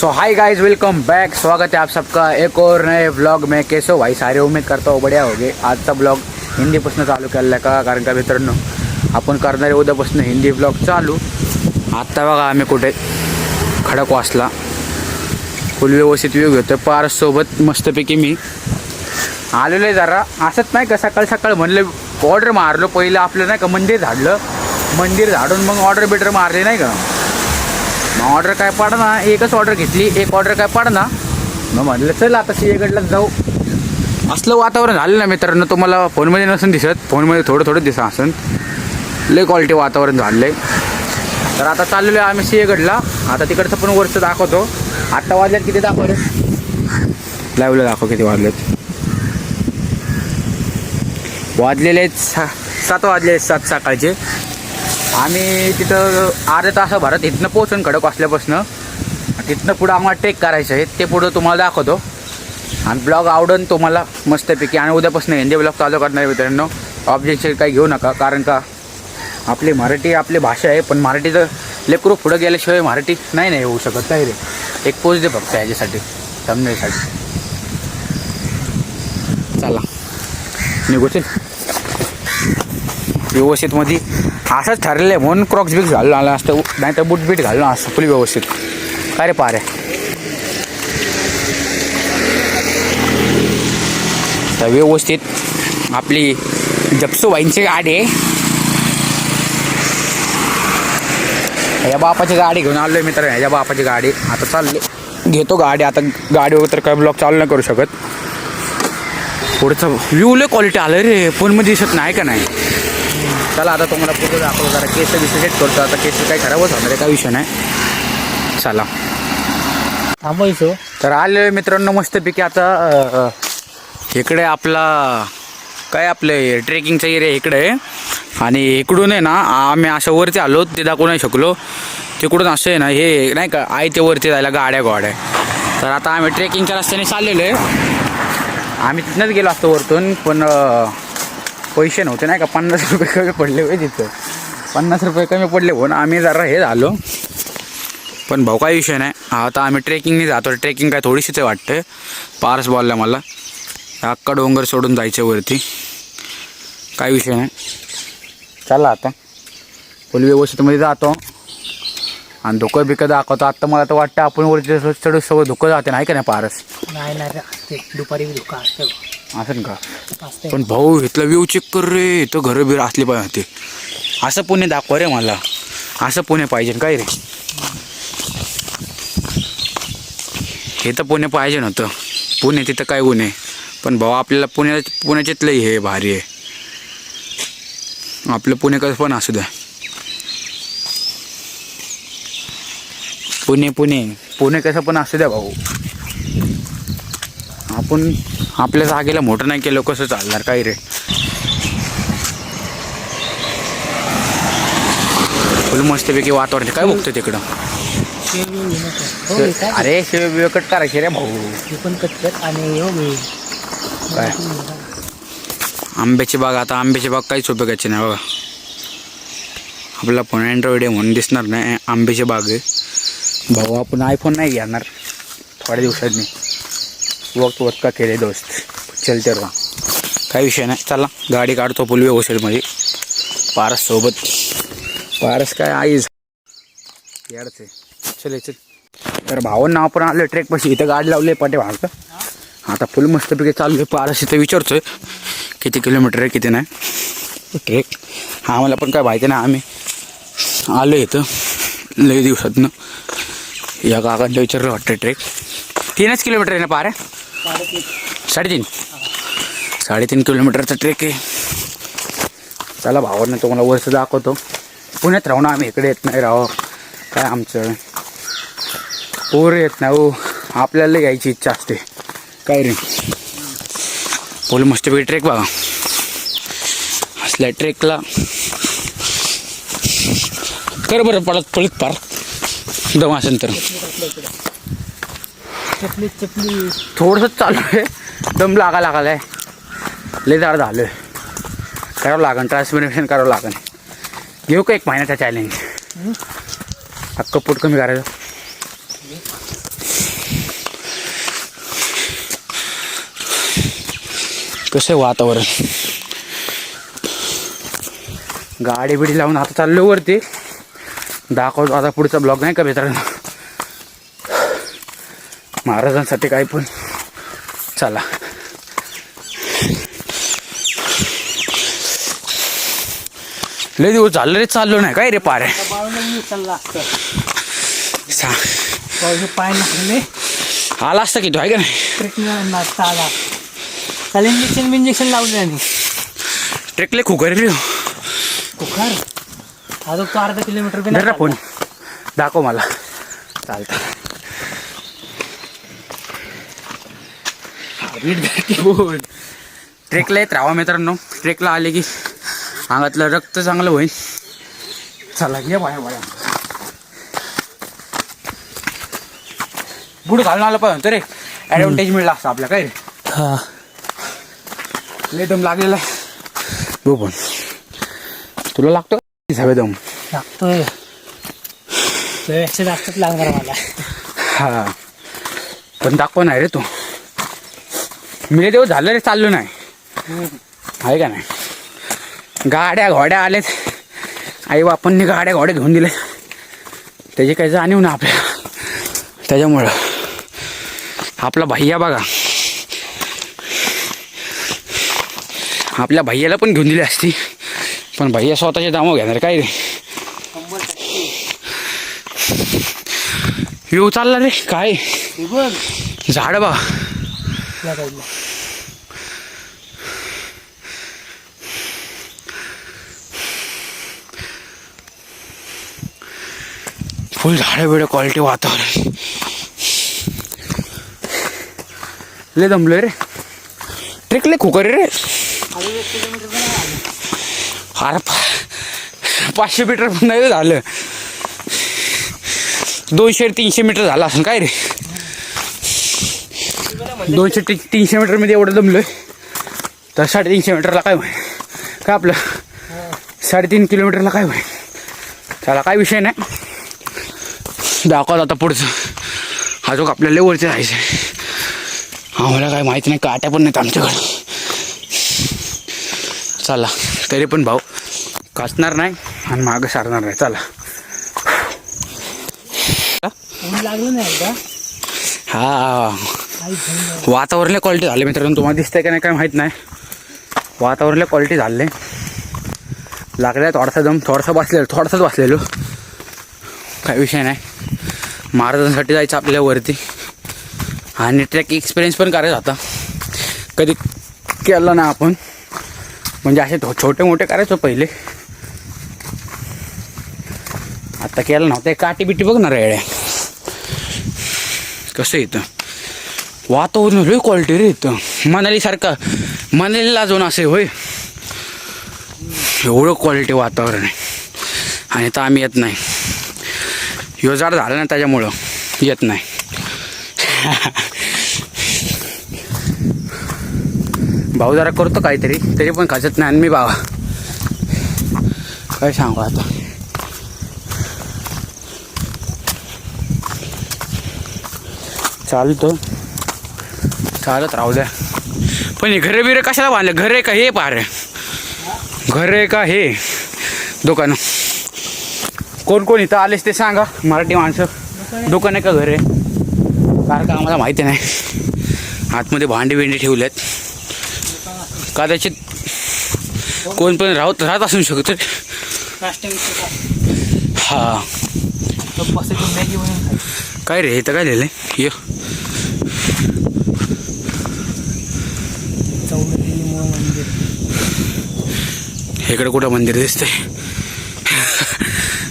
So hi guys, welcome back. स्वागत है आप सबका एक और नए व्लॉग में। कैसे हो भाई सारे? उम्मीद करता हूँ बढ़िया होगे। आजचा ब्लॉग हिंदीपासून चालू केला का, कारण का मित्रांनो आपण करणारे उद्यापासून हिंदी ब्लॉग चालू। आत्ता बघा आम्ही कुठे खडकवासला फुल व्यवस्थित व्ह्यू घेतो पारससोबत मस्तपैकी। मी आलेलो आहे जरा असंच नाही का, सकाळ सकाळ म्हणलं ऑर्डर मारलो पहिलं आपलं नाही का, मंदिर झाडलं, मंदिर झाडून मग ऑर्डर मारले नाही का। मग ऑर्डर काय पडना, एकच ऑर्डर घेतली, एक ऑर्डर काय पडना। मग म्हटलं चल आता सिंहगडलाच जाऊ। असलं वातावरण झालं ना मित्रांनो, तुम्हाला फोनमध्ये नसून दिसत, फोनमध्ये थोडं थोडं दिसत असन, लय क्वालिटी वातावरण झालं आहे। तर आता चाललेलो आहे आम्ही सिंहगडला। आता तिकडचं पण वरचं दाखवतो। आत्ता वाजल्यात किती दाखवले, लाईव्हला दाखव किती वाजलेत। वाजलेले आहेत 7 वाजले, 7 सकाळचे। आम्ही तिथं अर्ध्या तासाभरात इथनं पोहोचून खडकवासल्यापासून तिथनं पुढं आम्हाला ट्रेक करायचं आहे, ते पुढं तुम्हाला दाखवतो। आणि ब्लॉग आवडून तुम्हाला मस्तपैकी। आणि उद्यापासून हिंदी ब्लॉग चालू करणार मित्रांनो। ऑब्जेक्शन काही घेऊ नका, कारण का आपली मराठी आपली भाषा आहे, पण मराठीचं लेकरू पुढं गेल्याशिवाय मराठी नाही होऊ शकत। काय रे, एक पोच दे फक्त ह्याच्यासाठी, समजण्यासाठी। चला निघूचे व्यवस्थित मध्ये असंच ठरलेलं आहे म्हणून क्रॉक्स बिक्स घालून आलं असतं, नाही तर बूट बीट घालून असतं फुल व्यवस्थित। काय रे पारे, तर व्यवस्थित आपली जपसूबाईंची गाडी आहे। ह्या बापाची गाडी घेऊन आलो आहे मित्र, ह्याच्या बापाची गाडी। आता चालले घेतो गाडी। आता गाडीवर तर काय ब्लॉग चालू नाही करू शकत। पुढचं व्ह्यू लय क्वालिटी आलं रे, फोनमध्ये दिसत नाही का नाही। चला आता तुम्हाला पुढे दाखवतो, जरा केस सेट करतो। आता केस काही खराबच होणार आहे, काय विषय नाही। चला थांबायचो तर आले मित्रांनो मस्तपैकी। आता इकडे आपला काय आपलं ट्रेकिंगचा एरिया इकडे आहे। आणि इकडून आहे ना आम्ही असं वरती आलो, ते दाखवू नाही शकलो। तिकडून असं आहे ना, हे नाही का आहे ते वरती जायला गाड्या गोड्या। तर आता आम्ही ट्रेकिंगच्या रस्त्याने चाललेलो आहे। आम्ही तिथनंच गेलो असतो वरतून, पण पैसे नव्हते नाही का, 50 रुपये कमी पडले होय तिथं। 50 रुपये कमी पडले म्हणून आम्ही जरा हे झालो, पण भाऊ काही विषय नाही। आता आम्ही ट्रेकिंगने जातो। ट्रेकिंग काय थोडीशीच वाटतं, पारस बोलला मला अक्का डोंगर सोडून जायचं वरती, काही विषय नाही। चला आता फुल व्यवस्थितमध्ये जातो आणि धुकं बिकं दाखवतो। आत्ता मला तर वाटतं आपण वरती चढू सगळं धुकं जाते नाही का नाही पारस? नाही दुपारी धुका असतं असं का? पण भाऊ इथला व्ह्यू चेक कर रे, इथं घरं बिरं असली पाहिजे। असं पुणे दाखव रे मला, असं पुणे पाहिजे काय रे। हे तर पुणे पाहिजे नव्हतं, पुणे तिथं काय ऊन आहे। पण भाऊ आपल्याला पुण्याच्यातलं हे भारी आहे, आपलं पुणे कसं पण असू द्या। पुणे कसं पण असू द्या भाऊ, आपण आपल्या जागेला मोठं नाही केलं कसं चालणार काय रे। फुल मस्तपैकी वातावरण। काय बघतो तिकडं? अरे शेव कट करायचे रे भाऊ, पण कटकट आणि काय आंब्याची बाग। आता आंब्याची बाग काहीच उपयोगाची नाही बघा, आपला फोन अँड्रॉइड आहे म्हणून दिसणार नाही। आंब्याची बाग आहे भाऊ। आपण आयफोन नाही घेणार थोड्या दिवसांनी, वक्त का केले दोस्त, चलते रहा, काही विषय नाही। चला गाडी काढतो फुल व्यवस्थितमध्ये पारस सोबत। पारस काय आईज याडच आहे, चल चल। तर भावांना आपण आलं ट्रेकपाशी, इथं गाडी लावली पाटे भागतं। आता फुल मस्तपैकी चालू आहे। पारस इथं विचारतोय किती किलोमीटर आहे किती नाही ट्रेक। हा मला पण काय माहिती नाही, आम्ही आलो इथं लई दिवसातनं। या काकांच्या विचारलं वाटतं ट्रेक 3च किलोमीटर आहे ना पारे? 3.5 किलोमीटरचा ट्रेक आहे। चला भावांना तुम्हाला वरचं दाखवतो। पुण्यात राहून आम्ही इकडे येत नाही राहो, काय आमचं पोर येत नाही हो, आपल्याला यायची इच्छा असते काय रे। फुल मस्तपैकी ट्रेक बघा, असल्या ट्रेकला कर बरं पळत पार दम असेल तर। चपली थोडंसं चालू आहे, दम लागायला लय जाड झालं आहे, करावं लागेल ट्रान्सफॉर्मेशन करावं लागेल। घेऊ का 1 महिन्याचा चॅलेंज, अख्खं पोट कमी करायचं। कसं आहे वातावरण. गाडी बिडी लावून आता चाललो वरती. दाखवतो आता पुढचा ब्लॉग नाही का मित्रांनो. महाराजांसाठी काय पण. चला लय दिवस झालं रे चाललो नाही काय रे पारे. चालला असतं सांग पाय लागले आला असता की तू आहे का नाही. ट्रेकिंग आला काल इंजेक्शन लावले आणि ट्रेकले खुकर रे. कुखार अजून तो अर्धा किलोमीटर बी धर ना नाही फोन दाखव मला. चालतं ट्रेकला येत राहा मित्रांनो. ट्रेकला आले की अंगातलं रक्त चांगलं होईल. चला घे बाया बाया. बूट घालून आलं पाहिजे रे. ॲडव्हान्टेज मिळला असतं आपल्या काय रे. हा लय दम लागलेला आहे. हो पण तुला लागतो सगळं दम. लागतोय जास्तच लागणार मला. हा पण दाखव नाही रे तू. मी लय दिवस झालं रे चाललो नाही आहे का नाही. गाड्या घोड्या आलेत. आई बापांनी गाड्या घोड्या घेऊन दिले. त्याची काही जाणीव ना आपल्या. त्याच्यामुळं आपला भैया बघा. आपल्या भैयाला पण घेऊन दिली असती पण भैया स्वतःचे दामो घेणार काय रे. येऊ चालला रे काय झाड बा. फुल झाडं बिडं क्वालिटी वातावरण. लय दमलोय रे. ट्रेकले खोकर रे. अरे 500 मीटर पण नाही झालं. 200-300 मीटर झालं असं काय रे. 200-300 मीटरमध्ये एवढं दमलोय तर 350 मीटरला काय होईल का आपलं. 3.5 किलोमीटरला काय होईल. त्याला काय विषय नाही. दाखवत आता पुढचं. अजून आपल्या लेवलचे राहायचं. आम्हाला काय माहिती नाही. काट्या पण नाहीत आमच्याकडे. चला तरी पण भाऊ काचणार नाही आणि मागं सारणार नाही. चला लागलं नाही का. हा वातावरण क्वालिटी झाले मित्रांनो. तुम्हाला दिसतंय का नाही काय माहीत नाही. वातावरण क्वालिटी झाले. लागले थोडासा दम. थोडासाच बसलेलो. काही विषय नाही. महाराजांसाठी जायचं आपल्याला वरती आणि ट्रेक एक्सपिरियन्स पण करायचा होता. कधी केला ना आपण. म्हणजे असे छोटे मोठे करायचो पहिले. आता केलं नव्हतं. काठी बिटी बघणार येड्या कसं येतं. वातावरण लय क्वालिटी रे इथं. मनालीसारखं मनालीला जाऊन असे होय एवढं क्वालिटी वातावरण आहे. आणि तर आम्ही येत नाही. ह्यो झाड झालं ना त्याच्यामुळं येत नाही. भाऊ जरा करतो काहीतरी तरी पण खाजत नाही. आणि मी बाबा काय सांगू आता. चालत राहू द्या. पण हे घरे बिरे कशाला बांधले. घर आहे का हे पार. घर आहे का हे दुकानं. कोण कोण इथं आलेच ते सांगा. मराठी माणसं. दुकान आहे का घर आहे कारण का आम्हाला माहिती नाही. आतमध्ये भांडी बिंडी ठेवलेत. कदाचित कोण पण राहत असू शकतं. हा काय रे इथं काय लिहिलंय. ये इकडे कुठं मंदिर दिसतंय.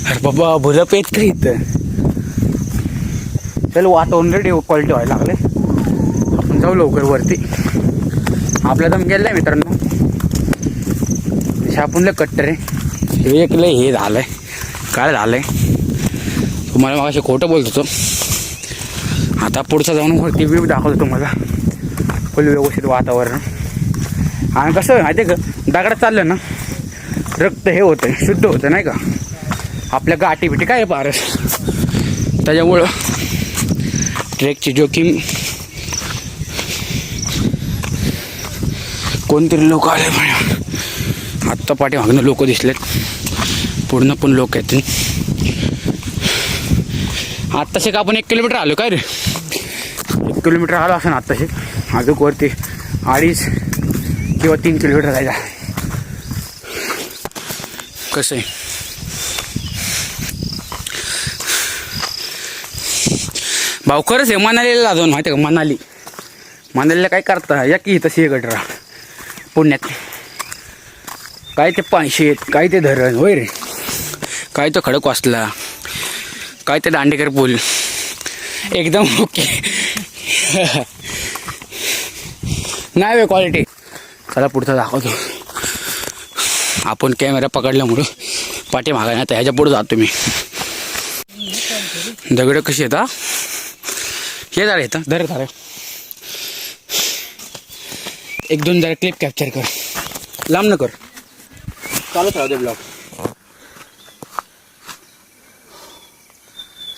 अरे बाबा भुलं पेत का इथं. चल वातावरण रेडी क्वालिटी व्हायला लागले. आपण जाऊ लवकर वरती. आपला दम गेलाय मित्रांनो. शापूनला कट्टर रे. हे एक लय हे झालंय काय झालंय. तुम्हाला मग असे खोटं बोलत होतो. आता पुढचा जाऊन वरती व्ह्यू दाखवतो तुम्हाला. फुल व्यवस्थित वातावरण. आणि कसं माहिती आहे का दगडात चाललं ना रक्त हे होतं शुद्ध होतं नाही का. आपल्या गाठी बिटी काय पारस. त्याच्यामुळं ट्रेकची जोखीम कोणतरी लोक आले पण आत्ता पाठीमागनं लोक दिसलेत. पूर्ण पण लोक आहेत. आत्ताशे का आपण 1 किलोमीटर आलो काय रे? 1 किलोमीटर आलो असं ना आत्ताशे. अजून वरती 2.5 किंवा 3 किलोमीटर जायचा. कसं आहे भाऊ? खरंच आहे मनालीला जाऊन माहिती आहे का? मनालीला काय करता या की तशी गटरा पुण्यात. काय ते पायशे आहेत, काय ते धरण होय रे, काय तो खडक वाचला, काय ते दांडेकर पूल. एकदम ओके. नाही वे क्वालिटी. चला पुढचं दाखवतो. आपण कॅमेरा पकडल्यामुळं पाठीमागा नाही तर ह्याच्या पुढं जातो मी. दगड कशी येतात हे झालं येतं धर धर. 1-2 जरा क्लिप कॅप्चर कर, लांब न कर, चालूच राहू दे ब्लॉग.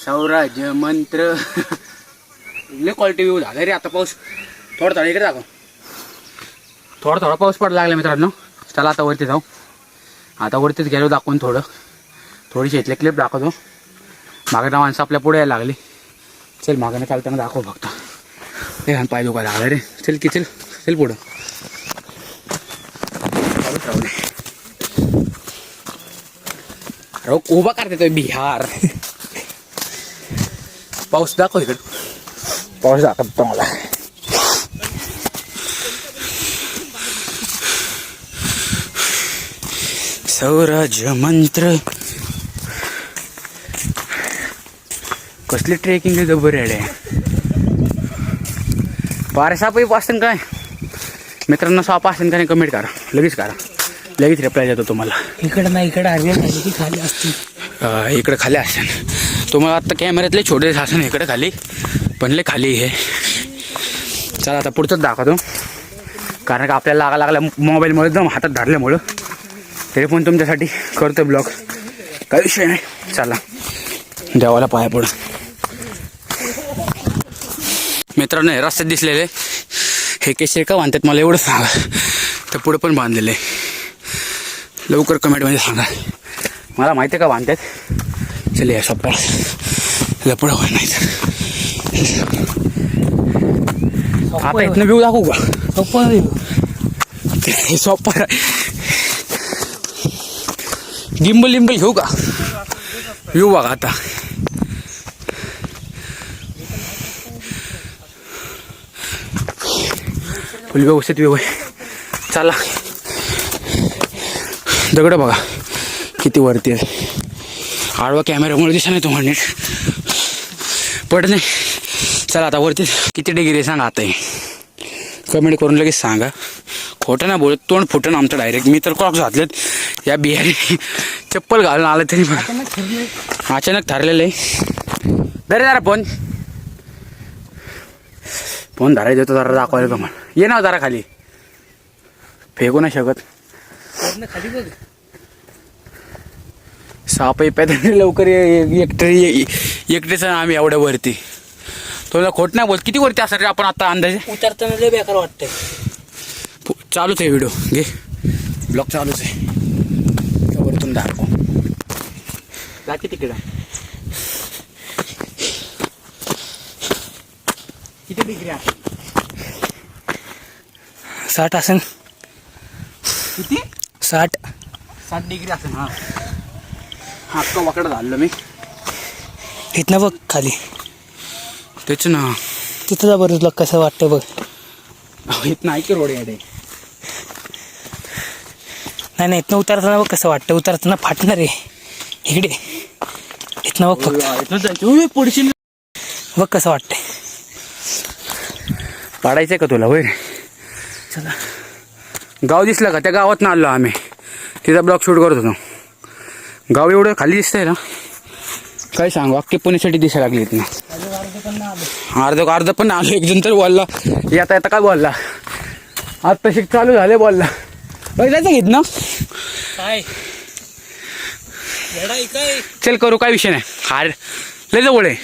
सौराज्य मंत्र लय क्वालिटी व्ह्यू झाला रे. आता पाऊस थोडा इकडे दाखव. थोडा पाऊस पडायला लागला मित्रांनो. चला आता वरती जाऊ. आता वरतीच गेलो दाखवून थोडीशी इथले क्लिप दाखवतो. मागं माणसं आपल्या पुढे यायला लागली. चल मागं चालताना दाखव फक्त. हे घाण पाय दुखायला लागला रे. चल की चल पुढं. चालूच राहू दे. रोक उभा करते तो बिहार. पाऊस दाखव इकडे. पाऊस दाखवतो मला. सौराज्य मंत्र. कसली ट्रेकिंग आहे जबर आहे. पारसापही पासून काय मित्रांनो साप असेल का नाही कमेंट करा. लगेच करा. लगेच रिप्लाय देतो तुम्हाला. इकडं नाही इकडं हरवे खाली की खाली असते. इकडे खाली असेल. तुम्हाला आता कॅमेऱ्यातले छोटे असेल इकडे खाली पण लय खाली हे. चला आता पुढचंच दाखवतो. कारण का आपल्याला लागला मोबाईलमुळे एकदम हातात धरल्यामुळं. तरी पण तुमच्यासाठी करतो ब्लॉग. काही विषय नाही. चला देवाला पाया पड. मित्रांनो हे रस्त्यात दिसलेले हे केशरी का बांधतात मला एवढं सांगा. तर पुढं पण बांधलेले लवकर कमेंटमध्ये सांगा. मला माहिती आहे का बांधतात. चल या सोप्पा लपडं होय नाही. आता इथनं व्ह्यू दाखवू का? सोप्पा गिंबल घेऊ का? व्ह्यू बघा आता. फुल व्यवस्थित व्यू आहे. चला दगड बघा किती वरती आहे. आडवा कॅमेरामुळे दिसा नाही तुम्हाला नीट पड नाही. चला आता वरती किती डिग्री आहे सांगा. आता कमेंट करून लगेच सांगा. खोटं ना बोलत तोंड फुटन आमचं डायरेक्ट. मी तर क्रॉक्स घातलेत. या बिहारी चप्पल घालून आलं तरी पण अचानक ठरलेलं आहे. दरे जरा फोन धरायचं होतं जरा दाखवायला तुम्हाला. ये ना जरा खाली. फेकू नाही शकत. खाली बघ साप येतात लवकर. एकटेच आम्ही एवढ्या वरती. तुला खोट नाही बोल. किती वरती असणार रे आपण आता अंदाजे? उतरताना लय बेकार वाटतंय. चालूच आहे व्हिडिओ घे. ब्लॉग चालूच आहे. वरतून दाखव जाते तिकडं. किती डिग्री आहे? 60 असेल. किती? 60 डिग्री असेल. हा हक्का वाकडं झालं मी. इथनं बघ खाली. तेच ना. तिथं जा बरं. तुला कसं वाटतं बघ. इथं ऐक रोड आहे. नाही इथनं उतरताना बघ कसं वाटतं. उतरताना फाटणार आहे. इकडे इथनं बघ फक्त. पडशील बघ कसं वाटतंय. पाडायचंय का तुला? होय चला. गाव दिसलं का? त्या गावात ना आलो आम्ही. तिथं ब्लॉग शूट करत होतो. गाव एवढं खाली दिसतंय ना काय सांगू. अख्खे पुण्यासाठी दिसायला लागली इथनं. अर्ध पण आलो. एक जण तर बोलला येता काय बोलला. आता शिक चालू झाले बोलला. जायचं घेत ना काय चल करू. काय विषय नाही. हार लय जवळ आहे.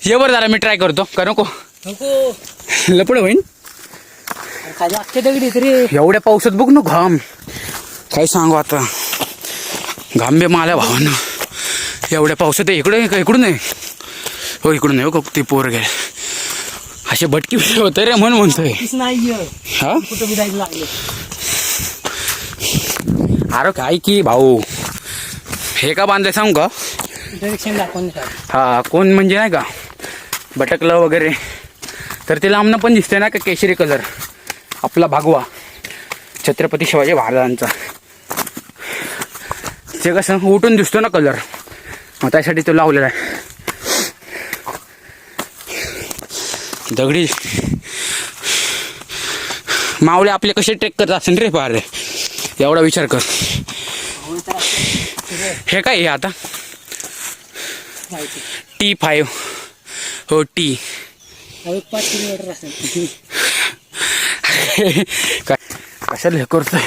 ये बरं जरा मी ट्राय करतो. का नको नको लपड होईन. खाली अख्खे दगडी तरी एवढ्या पावसात बघ ना घाम, काय सांगू आता, घाम बे माल्या भावानं एवढ्या पावसात. इकडे का इकडून नाही, हो इकडून नाही हो, ते पोर गे असे भटकी होते रे म्हणून म्हणतोय. नाही हा कुठं बी जायला लागले. अरे काय की भाऊ, हे का बांधलंय सांगू का? डायरेक्शन दाखवून हा कोण म्हणजे नाही का भटकलं वगैरे तर ते लांबनं पण दिसतंय ना का केशरी कलर, आपला भागवा छत्रपती शिवाजी महाराजांचा. ते कसं उठून दिसतो ना कलर, मग त्यासाठी तो लावलेला आहे. दगडी मावळे आपले कसे ट्रेक करत असेल रे पारे, एवढा विचार कर. हे काय हे आता T5, हो टी 5 किलोमीटर असेल. काय कशाला हे करतोय.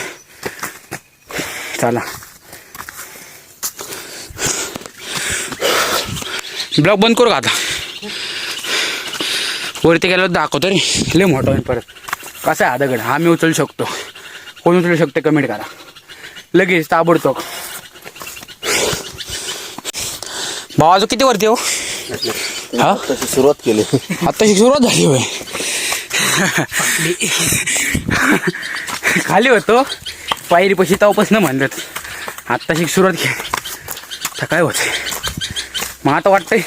चला ब्लॉग बंद करू का आता, वरती गेल्यावर दाखवतो रे, लय मोठा होईल परत. कसा आहे हा दगड, हा मी उचलू शकतो, कोण उचलू शकते कमेंट करा लगेच ताबडतोब. भाऊ अजून किती वरती हो? हा सुरुवात केली, आताशी सुरुवात झाली होय. खाली होतो पायरी पशी तावपासून म्हणतात, आत्ताशी सुरुवात केली तर काय होते. मग आता वाटतंय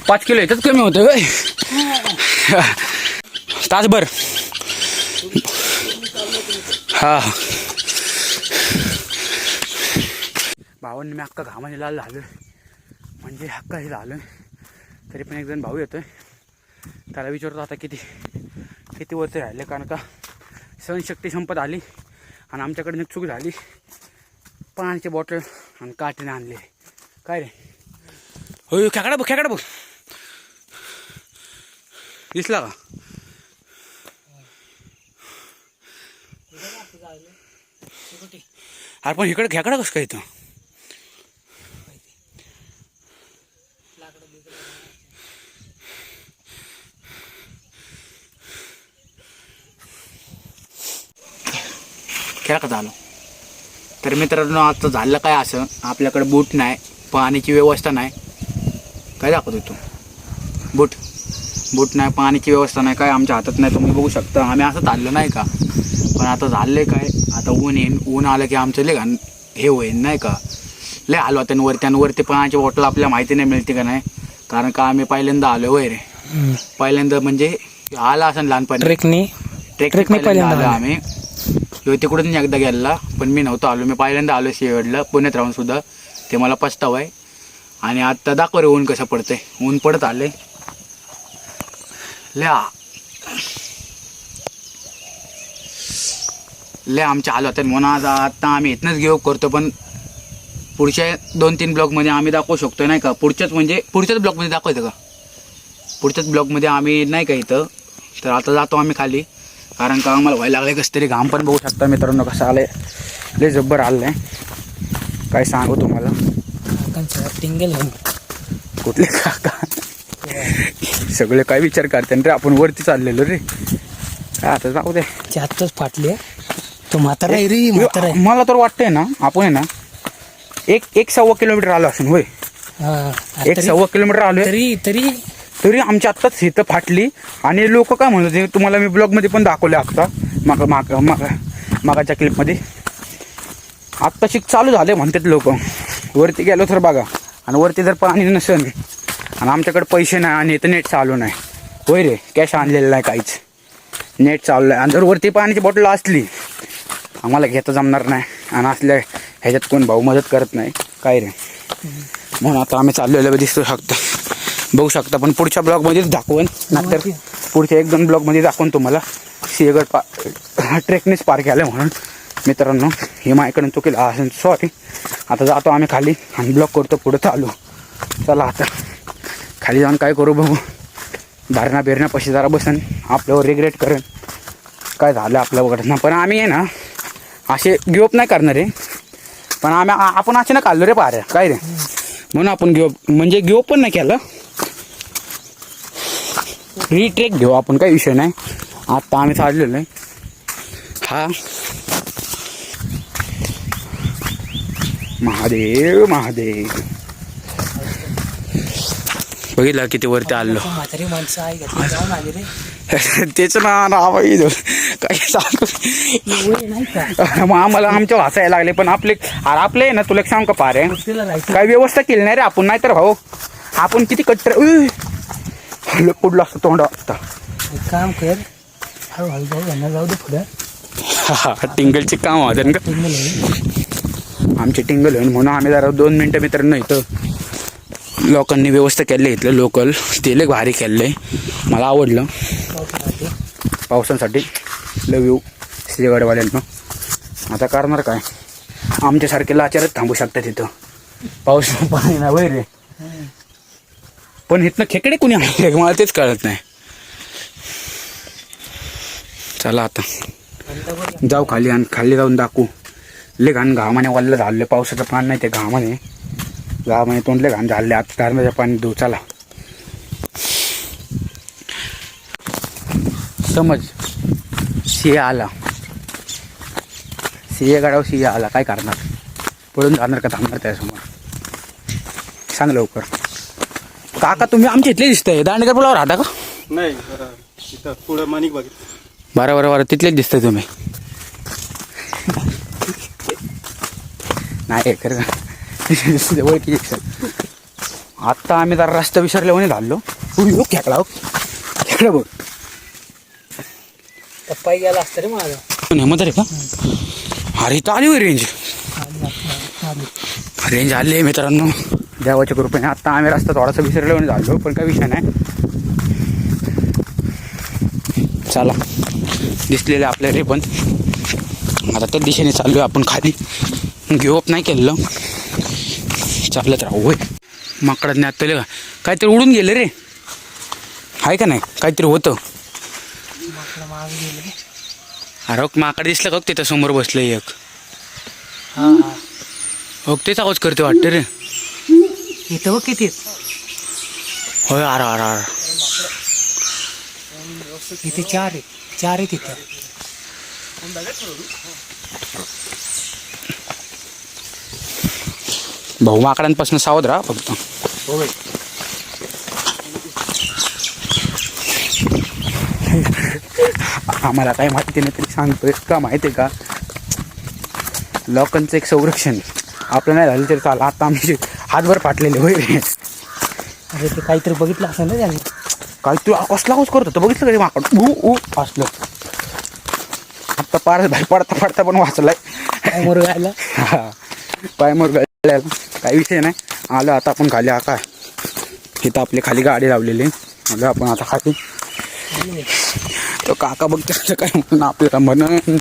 5 किलो येतच कमी होतं होय. तासभर हा भावांनी मी अक्का घामाने लाल झालं, म्हणजे हक्का हे झालं. तरी पण एक जण भाऊ येतोय, त्याला विचारतो आता किती वरती राहिले, कारण का सहनशक्ती संपत आली आणि आमच्याकडे चूक झाली. पाण्याची बॉटल आणि काठीने आणले. काय रे हो, खेकडा बघ दिसला का? अरे पण इकडे खेकडा कसं काय इथं? खेळा का झालं तर मित्रांनो, आता झालं काय असं, आपल्याकडे बूट नाही, पाण्याची व्यवस्था नाही. काय दाखवतो तू? बूट नाही, पाण्याची व्यवस्था नाही, काय आमच्या हातात नाही. तुम्ही बघू शकता आम्ही असं चाललो नाही का. पण आता झालं काय, आता ऊन येईन, ऊन आलं की आमचं लय घाण हे होईल नाही का, लय हाल होते. वरती पाण्याची बॉटल आपल्याला माहिती नाही मिळते का नाही, कारण का आम्ही पहिल्यांदा आलो वय रे. पहिल्यांदा म्हणजे आला असं लहानपणी ट्रेकने पहिल्यांदा आलो आम्ही. तिकडून एकदा गेला, पण मी नव्हतो आलो. मी पहिल्यांदा आलो शेवटला पुण्यात राहून सुद्धा, ते मला पस्ताव आहे. आणि आता दाखव रे ऊन कसं पडतंय, ऊन पडत आले लय आमच्या हाल होतात. म्हणून आता आम्ही इथनंच गिव्ह करतो, पण पुढच्या 2-3 ब्लॉगमध्ये आम्ही दाखवू शकतो नाही का. पुढच्याच ब्लॉगमध्ये दाखवायचं का, पुढच्याच ब्लॉगमध्ये आम्ही नाही का इथं. तर आता जातो आम्ही खाली, कारण का आम्हाला व्हायला लागलं कसं तरी. घाम पण बघू शकता मित्रांनो कसं आलंय, लय जब्बर आलंय. काय सांगू तुम्हाला, टिंगल कुठले काका सगळे काय विचार करते रे, आपण वरती चाललेलो रे. आता जाऊ दे, आत्ताच फाटले तो म्हातारा आहे रे, म्हातारा आहे. मला तर वाटतंय ना आपण आहे ना 1-1.25 किलोमीटर आलो असून होय. 1.25 किलोमीटर आलोय तरी आमच्या आत्ताच इथं फाटली. आणि लोक काय म्हणत होते, तुम्हाला मी ब्लॉगमध्ये पण दाखवले आता मागाच्या क्लिपमध्ये. आत्ताशी चालू झाले म्हणतात लोक. वरती गेलो तर बघा, आणि वरती जर पाणी नसेल आणि आमच्याकडे पैसे नाही आणि इथं नेट चालू नाही होय रे, कॅश आणलेलं नाही काहीच, नेट चालू आहे. आणि जर वरती पाण्याची बॉटल असली आम्हाला घेता जमणार नाही, आणि असल्या ह्याच्यात कोण भाऊ मदत करत नाही काय रे. म्हणून आता आम्ही चाललेलो बघू शकता. पण पुढच्या ब्लॉगमध्येच दाखवून, नंतर पुढच्या 1-2 ब्लॉगमध्ये दाखवून तुम्हाला. सिंहगड ट्रेकनेच पार केलं म्हणून मित्रांनो, हे माझ्याकडून चुकेलं असेल, सॉरी. आता जातो आम्ही खाली आणि ब्लॉग करतो, पुढं चालू. चला आता खाली जाऊन काय करू बघू. धारणा पशी जरा बसन, आपल्यावर रिग्रेट करेन काय झालं आपल्या वगैरे. पण आम्ही आहे ना असे गिवअप नाही करणार आहे, पण आपण असे ना काढलो रे पाऱ्या काय रे, म्हणून आपण गिवअप पण नाही केलं. रिट्रेक घेऊ आपण, काही विषय नाही. आता आम्ही चाललेलो आहे हा महादेव महादेव. बघितलं किती वरती आलो. म्हातारी माणसं आहे का जाऊन आली रे. तेच ना नाव काही सांगतो. नाही का मग आम्हाला आमच्या वाचायला लागले पण आपले आहे ना तुला एक सांग का पारे तिला राहायचं. काय व्यवस्था केली नाही रे आपण. नाही तर भाऊ आपण किती कट्टर पुढला असतो तोंड आता. एक काम कर हळूहळू जाऊ यांना जाऊ दे पुढं. टिंगलचे काम होतं का टिंगल आहे. आमची टिंगल होईल म्हणून आम्ही जरा 2 मिनटं मित्रांनो इथं लोकांनी व्यवस्था केली इथलं लोकल ते लय भारी केलं मला आवडलं. पावसांसाठी लव यू सिंहगडवाल्यांना. आता करणार काय आमच्यासारखे लाचारच थांबू शकतात तिथं पाऊस पाणी ना वैरे. पण इथनं खेकडे कुणी आणले मला तेच कळत नाही. चला आता जाऊ खाली आणि खाली जाऊन दाखवू. लय घाण घामाने वाढलं झालं. पावसाचं पाणी नाही ते घामाने तोंडले घाण झाले. आता कारणाचं पाणी देऊ. चला समज सिंह आला. सिंह गडावर सिंह आला काय करणार. पळून जाणार का थांबणार त्यासमोर सांग लवकर. काका तुम्ही आमच्या इथले दिसतंय. दांडेकर पुलावर राहता का. नाही इथं पुढं माणिक बघितलं. बरं तिथलेच दिसतंय तुम्ही. नाही खरं का ओळखी. आत्ता आम्ही जरा रस्ता विसरल्याने झालो. खेकडा खेकडा बघ पप्पाही गेला असतं रे माझा. नेमत रे का. अरे इथं आली होय रेंज आली मित्रांनो देवाच्या कृपेने. आत्ता आम्ही रस्ता थोडासा विसरल्याने झालो पण काही विषय नाही. चला दिसलेले आपल्या रे पण आता त्या दिशेने चाललो आपण खाली. गिवअप नाही केलं चालत राहू होय. माकडात नाही आत्ता काहीतरी उडून गेले रे. आहे का नाही काहीतरी होतं. अरे माकड दिसलं का तिथं समोर बसलं एक. हो तेच आवाज करते वाटतं रे. इथं बघ किती होय. अरे इथे 4 आहे. 4 आहे तिथं. भाऊ माकडांपासून सावध राहा फक्त. आम्हाला काय माहिती नाही तरी सांगतोय का माहिती आहे का. लोकांचं एक संरक्षण आपलं नाही झालं तरी चाल. आता आमचे हातभर फाटलेले होय रे. अरे ते काहीतरी बघितलं असं ना त्याने. काय तू कसला आवाज करत होतं बघितलं कधी माकड असलं. आता पार बाहेर पडता पण वाचलाय. मोर गायला पाय मोर गायला काही विषय नाही. आलं आता आपण खाली काय इथं आपली खाली गाडी लावलेली. आलं आपण आता खाली. तो काका बघते काय म्हणून आपल्याला म्हणून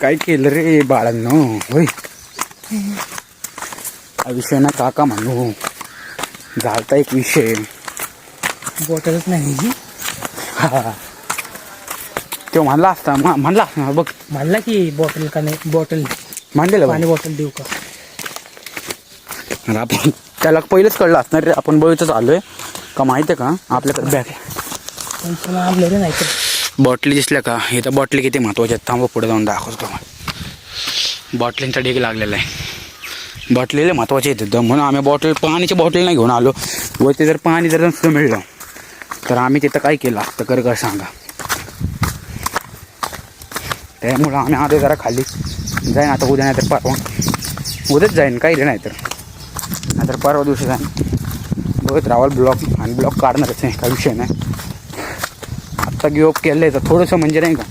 काय केलं रे बाळांनो होय. हा विषय ना काका म्हणू झालता एक विषय. बॉटलच नाही. हा तो म्हणला असता बघ म्हणला की बॉटल का नाही. बॉटल मांडलेलं पाणी बॉटल देऊ का. आपण त्याला पहिलेच कळलं असणार रे. आपण बळीतच आलोय का माहिती आहे का. आपल्याकडे बॅग पण आणलं रे नाही तर. बॉटली दिसल्या का. इथं बॉटली किती महत्वाच्या आहेत. थांबा पुढे जाऊन दाखवतो. बॉटलींचा ढीग लागलेला आहे. बॉटलीला महत्वाचे येतं म्हणून आम्ही पाण्याची बॉटल नाही घेऊन आलो. व ते जर पाणी जर नसतं मिळलं तर आम्ही तिथं काय केलं असतं कर सांगा. त्यामुळं आम्ही आधी जरा खाली जाईन. आता उद्या नाही तर परवा. उद्याच जाईन काही रे. नाहीतर परवा दिवशी जाईन. बघत राहाल ब्लॉक आणि ब्लॉक काढणारच नाही काही विषय नाही. आत्ता गिवअप केलं आहे तर थोडंसं म्हणजे नाही का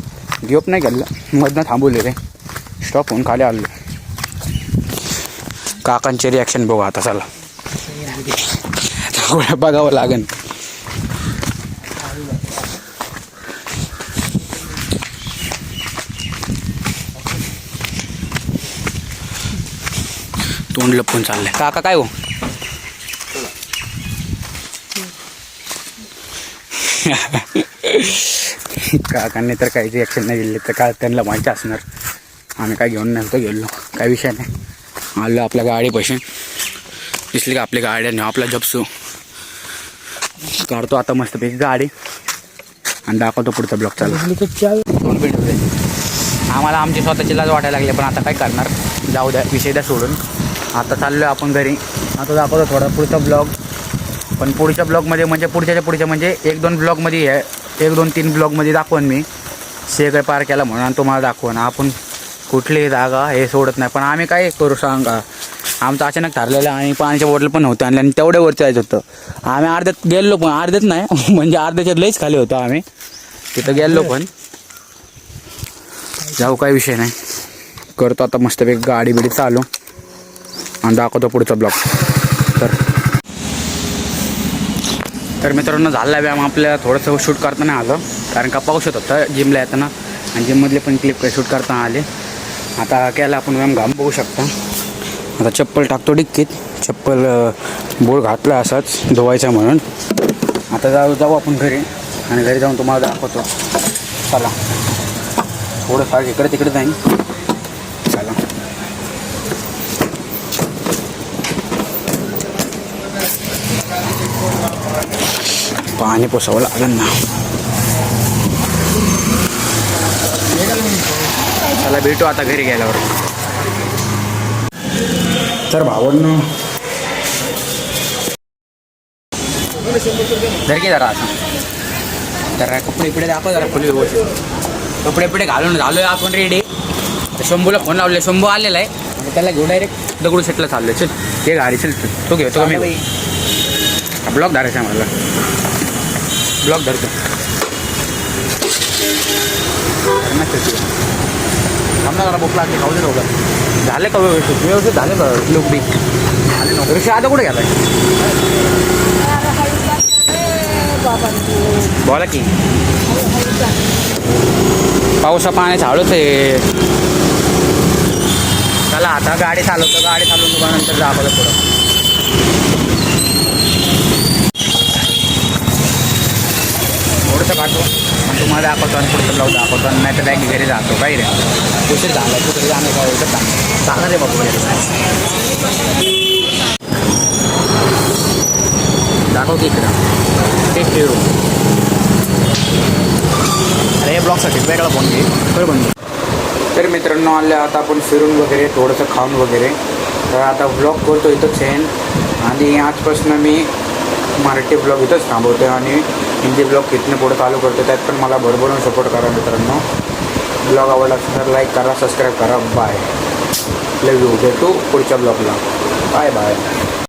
गिवअप नाही केलं मधनं थांबवले रे. स्टॉप होऊन खाली आलो. काकांचे रिॲक्शन बघू आता. चला बघावं लागेल. तोंड लपून चाललंय. काका काय हो काकांनी तर काही रिॲक्शन नाही दिले तर काय त्यांना माहिती असणार. आम्ही काय घेऊन नव्हतं गेलो काही विषय नाही. आलो आपल्या गाडीपाशी. दिसली का आपली गाडी आपला जपसू काढतो आता मस्तपैकी गाडी आणि दाखवतो पुढचा ब्लॉक चालू. आम्हाला आमची स्वतःची लाज वाटायला लागली, पण आता काय करणार, जाऊ द्या, विषय द्या सोडून. आता चाललो आहे आपण घरी. आता दाखवतो थोडा पुढचा ब्लॉग. पण पुढच्या ब्लॉगमध्ये म्हणजे पुढच्या म्हणजे 1-2 ब्लॉगमध्ये आहे, 1-2-3 ब्लॉगमध्ये दाखवून मी शेगड पार केला म्हणून, आणि तुम्हाला दाखवून आपण कुठलीही जागा हे सोडत नाही. पण आम्ही काय करू सांगा, आमचं अचानक ठरलेलं आणि पाण्याच्या बॉटल पण नव्हतं आणलं आणि तेवढ्यावरती जायचं होतं. आम्ही अर्ध्यात गेलो, पण अर्ध्यात नाही म्हणजे अर्ध्याच्यात लईच खाली होतो आम्ही. तिथं गेलो पण जाऊ, काही विषय नाही. करतो आता मस्तपैकी गाडी बिडी चालू आणि दाखवतो पुढचा ब्लॉग. तर मित्रांनो, झाला व्यायाम आपल्याला. थोडंसं शूट करता नाही आलं कारण का पाऊस होत होता जिमला येताना, आणि जिममधले पण क्लिप शूट करता आले. आता केला आपण व्यायाम, घाम बघू शकता. आता चप्पल टाकतो डिक्कीत, चप्पल बोळ घातला असाच धुवायचा म्हणून. आता जाऊ आपण घरी, आणि घरी जाऊन तुम्हाला दाखवतो. चला, थोडं फार इकडे तिकडे जाईन. चला, पाणी पोसावं लागेल ना. चला, भेटू आता घरी गेल्यावर. तर भावांनो, जर की जरा असं जरा कपडे इकडे दाखव, जरा फुले व्यवस्थित कपडे इकडे घालून झालो आहे आपण रेडी. तर शंभूला फोन लावले, शंभू आलेला आहे, आणि त्याला घेऊन डायरेक्ट दगडूशेठला चाललो आहे. चल, ते गाडी चल, तो घेतो मी. ब्लॉक धरायचा आहे मला, ब्लॉक धरतो. थांबला जरा, भूक लागली, खाऊ दे लवकर. झाले का व्यवस्थित झाले का लोक बी झाले नव्हते. ऋषी आता कुठे गेलाय? बोला की. पावसा पाण्याचं हळूच आहे. चला, आता गाडी चालवतो, गाडी चालवून तुम्हाला नंतर दाखवलं पुढं. थोडंसं काढतो आणि तुम्हाला दाखवतो, आणि पुढचं ब्लाऊज दाखवतो, आणि नाही तर बॅग घरी जातो. काही रे उशीर झाला, कुठे जाणं का एवढं चांगलं रे बाबू. दाखव की इकडं ते फिरू. अरे ब्लॉगसाठी वेगळा फोन घे, बरं बंद. तर मित्रांनो, आले आता आपण फिरून वगैरे, थोडंसं खाऊन वगैरे. तर आता ब्लॉग करतो इथंच आहे, आणि आजपासून मी मराठी ब्लॉग इथंच थांबवतो आणि हिंदी ब्लॉग इथनं पुढे चालू करतो. त्यात पण मला भरभरून सपोर्ट करा मित्रांनो. ब्लॉग आवडला असेल तर लाईक करा, सबस्क्राईब करा. Bye, love you. भेटू पुढच्या ब्लॉगला. Bye bye.